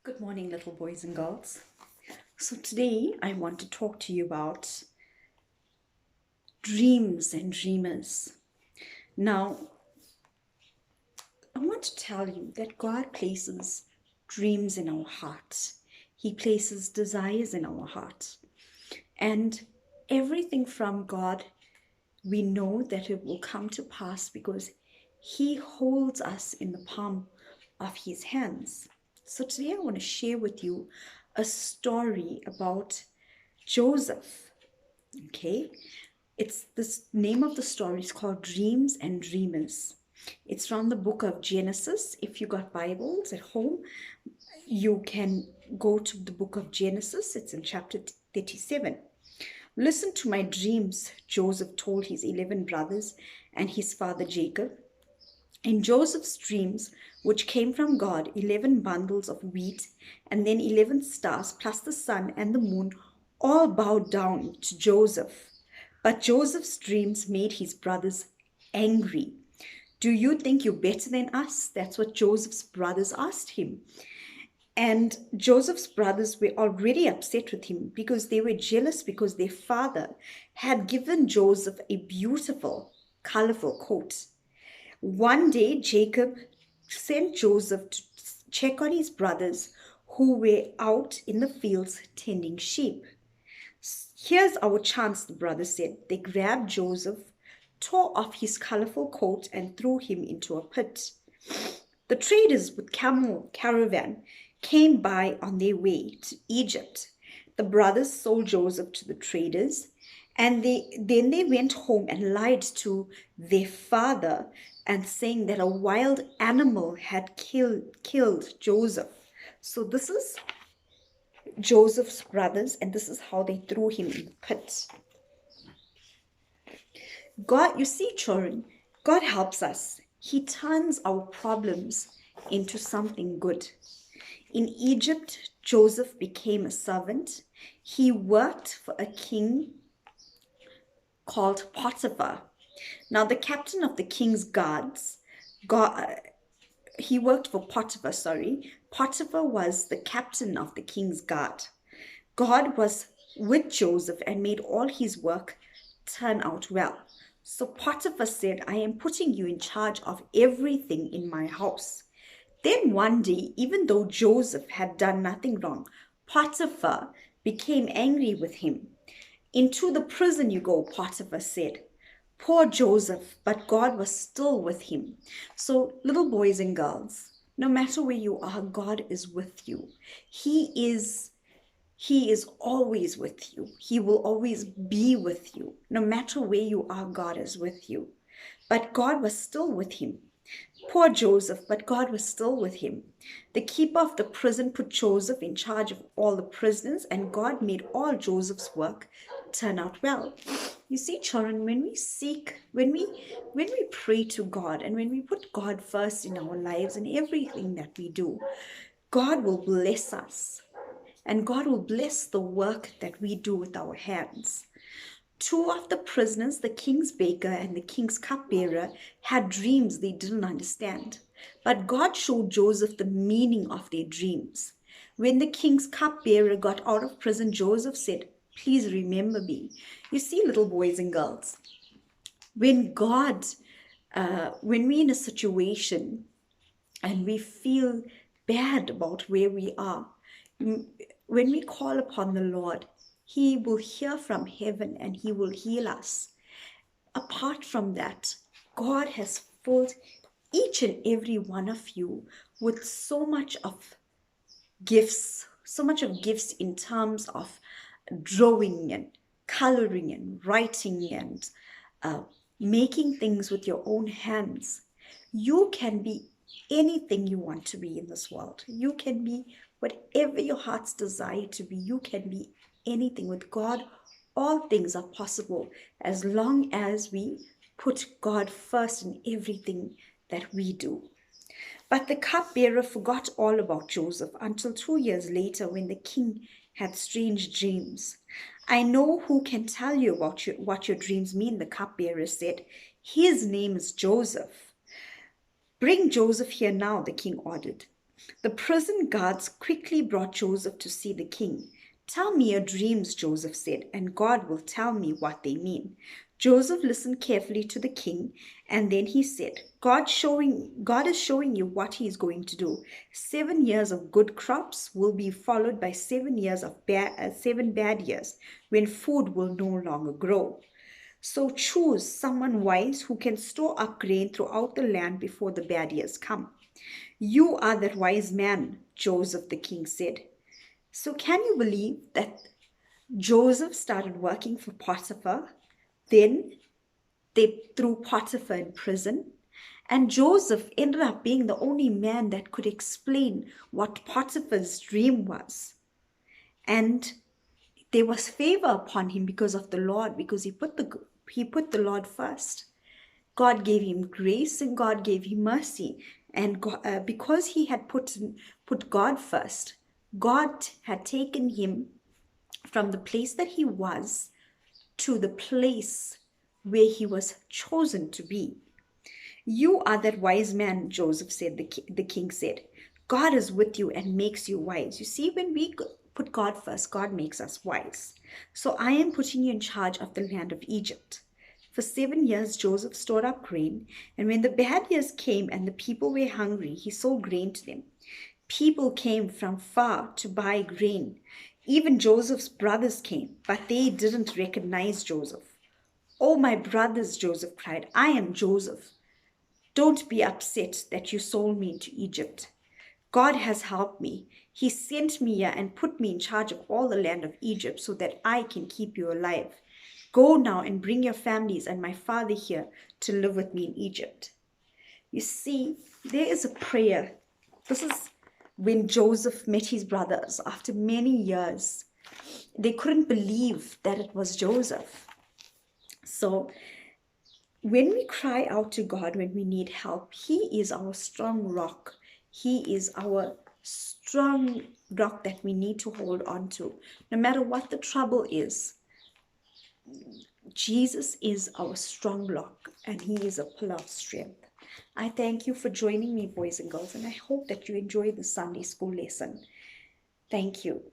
Good morning, little boys and girls. So, today I want to talk to you about dreams and dreamers. Now, I want to tell you that God places dreams in our hearts, He places desires in our hearts. And everything from God, we know that it will come to pass because He holds us in the palm of His hands. So today I want to share with you a story about Joseph. Okay, it's this name of the story is called Dreams and Dreamers. It's from the book of Genesis. If you got Bibles at home, you can go to the book of Genesis. It's in chapter 37. Listen to my dreams, Joseph told his 11 brothers and his father Jacob. In Joseph's dreams, which came from God, 11 bundles of wheat and then 11 stars, plus the sun and the moon, all bowed down to Joseph. But Joseph's dreams made his brothers angry. Do you think you're better than us? That's what Joseph's brothers asked him. And Joseph's brothers were already upset with him because they were jealous because their father had given Joseph a beautiful, colorful coat. One day, Jacob sent Joseph to check on his brothers who were out in the fields tending sheep. Here's our chance, the brothers said. They grabbed Joseph, tore off his colorful coat, and threw him into a pit. The traders with camel caravan came by on their way to Egypt. The brothers sold Joseph to the traders, and then they went home and lied to their father and saying that a wild animal had killed Joseph. So this is Joseph's brothers, and this is how they threw him in the pit. God, you see, children, God helps us. He turns our problems into something good. In Egypt, Joseph became a servant. He worked for a king called Potiphar. Now, the captain of the king's guards, he worked for Potiphar, sorry. Potiphar was the captain of the king's guard. God was with Joseph and made all his work turn out well. So Potiphar said, I am putting you in charge of everything in my house. Then one day, even though Joseph had done nothing wrong, Potiphar became angry with him. Into the prison you go, Potiphar said. Poor Joseph, but God was still with him. So, little boys and girls, no matter where you are, God is with you. He is always with you. He will always be with you. No matter where you are, God is with you. But God was still with him. Poor Joseph, but God was still with him. The keeper of the prison put Joseph in charge of all the prisoners, and God made all Joseph's work turn out well. You see, children, when we pray to God and when we put God first in our lives and everything that we do, God will bless us. And God will bless the work that we do with our hands. Two of the prisoners, the king's baker and the king's cupbearer, had dreams they didn't understand. But God showed Joseph the meaning of their dreams. When the king's cupbearer got out of prison, Joseph said, Please remember me. You see, little boys and girls, when we're in a situation and we feel bad about where we are, when we call upon the Lord, He will hear from heaven and He will heal us. Apart from that, God has filled each and every one of you with so much of gifts in terms of drawing and coloring and writing and making things with your own hands. You can be anything you want to be in this world. You can be whatever your heart's desire to be. You can be anything. With God, all things are possible as long as we put God first in everything that we do. But the cupbearer forgot all about Joseph until 2 years later when the king had strange dreams. I know who can tell you about what your dreams mean, the cupbearer said. His name is Joseph. Bring Joseph here now, the king ordered. The prison guards quickly brought Joseph to see the king. "Tell me your dreams," Joseph said, "and God will tell me what they mean." Joseph listened carefully to the king, and then he said, God is showing you what he is going to do. 7 years of good crops will be followed by 7 years of 7 bad years when food will no longer grow. So choose someone wise who can store up grain throughout the land before the bad years come. "You are that wise man," Joseph the king said. So can you believe that Joseph started working for Potiphar? Then they threw Potiphar in prison. And Joseph ended up being the only man that could explain what Potiphar's dream was. And there was favor upon him because of the Lord, because he put the Lord first. God gave him grace and God gave him mercy. And because he had put God first, God had taken him from the place that he was to the place where he was chosen to be. "You are that wise man," Joseph said, the king said. "God is with you and makes you wise." You see, when we put God first, God makes us wise. "So I am putting you in charge of the land of Egypt." For 7 years, Joseph stored up grain, and when the bad years came and the people were hungry, he sold grain to them. People came from far to buy grain. Even Joseph's brothers came, but they didn't recognize Joseph. "Oh, my brothers," Joseph cried, "I am Joseph. Don't be upset that you sold me into Egypt. God has helped me. He sent me here and put me in charge of all the land of Egypt so that I can keep you alive. Go now and bring your families and my father here to live with me in Egypt." You see, there is a prayer. This is when Joseph met his brothers after many years. They couldn't believe that it was Joseph. So when we cry out to God when we need help, he is our strong rock. He is our strong rock that we need to hold on to. No matter what the trouble is, Jesus is our strong rock and he is a pillar of strength. I thank you for joining me, boys and girls, and I hope that you enjoyed the Sunday school lesson. Thank you.